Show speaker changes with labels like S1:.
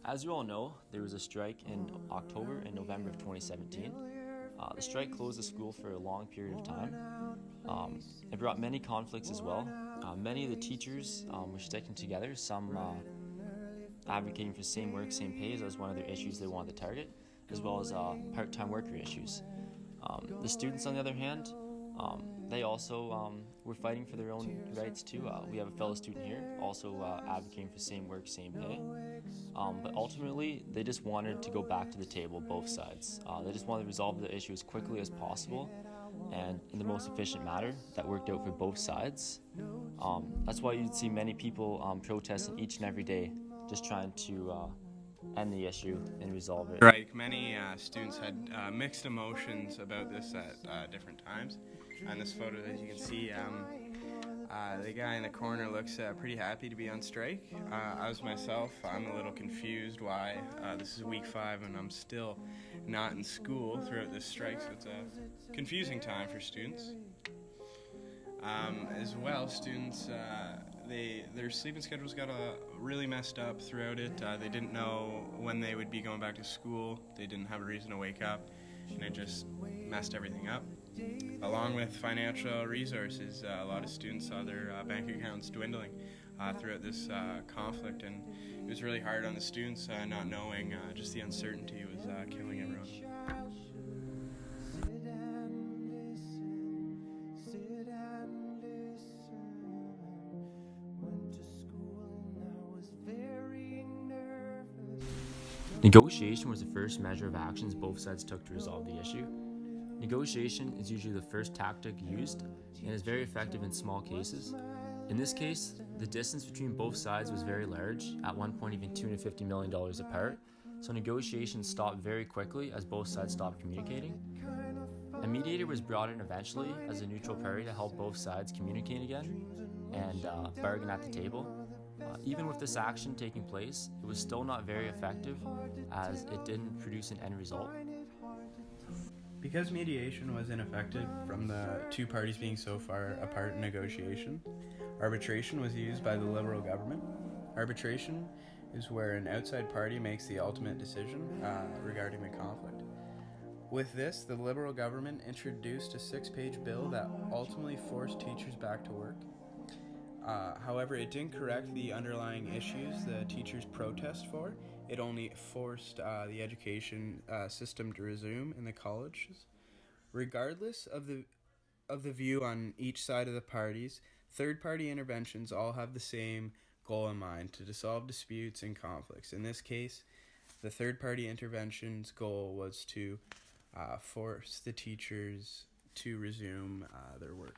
S1: As you all know, there was a strike in October and November of 2017. The strike closed the school for a long period of time. It brought many conflicts as well. Many of the teachers were sticking together, some advocating for same work, same pay as one of their issues they wanted to target, as well as part-time worker issues. The students, on the other hand, they also were fighting for their own rights too. We have a fellow student here also advocating for same work, same pay. But ultimately, they just wanted to go back to the table, both sides. They just wanted to resolve the issue as quickly as possible and in the most efficient manner that worked out for both sides. That's why you'd see many people protesting each and every day, just trying to end the issue and resolve it.
S2: Right, many students had mixed emotions about this at different times. On this photo, as you can see, the guy in the corner looks pretty happy to be on strike. As myself, I'm a little confused why this is week 5 and I'm still not in school throughout this strike, so it's a confusing time for students. As well, students, their sleeping schedules got really messed up throughout it. They didn't know when they would be going back to school. They didn't have a reason to wake up, and it just messed everything up. Along with financial resources, a lot of students saw their bank accounts dwindling throughout this conflict, and it was really hard on the students not knowing. Just the uncertainty was killing everyone.
S1: Negotiation was the first measure of actions both sides took to resolve the issue. Negotiation is usually the first tactic used and is very effective in small cases. In this case, the distance between both sides was very large, at one point even $250 million apart, so negotiations stopped very quickly as both sides stopped communicating. A mediator was brought in eventually as a neutral party to help both sides communicate again and bargain at the table. Even with this action taking place, it was still not very effective as it didn't produce an end result.
S2: Because mediation was ineffective from the two parties being so far apart in negotiation, arbitration was used by the Liberal government. Arbitration is where an outside party makes the ultimate decision regarding the conflict. With this, the Liberal government introduced a 6-page bill that ultimately forced teachers back to work. However, it didn't correct the underlying issues the teachers protest for. It only forced the education system to resume in the colleges. Regardless of the view on each side of the parties, third-party interventions all have the same goal in mind: to dissolve disputes and conflicts. In this case, the third-party intervention's goal was to force the teachers to resume their work.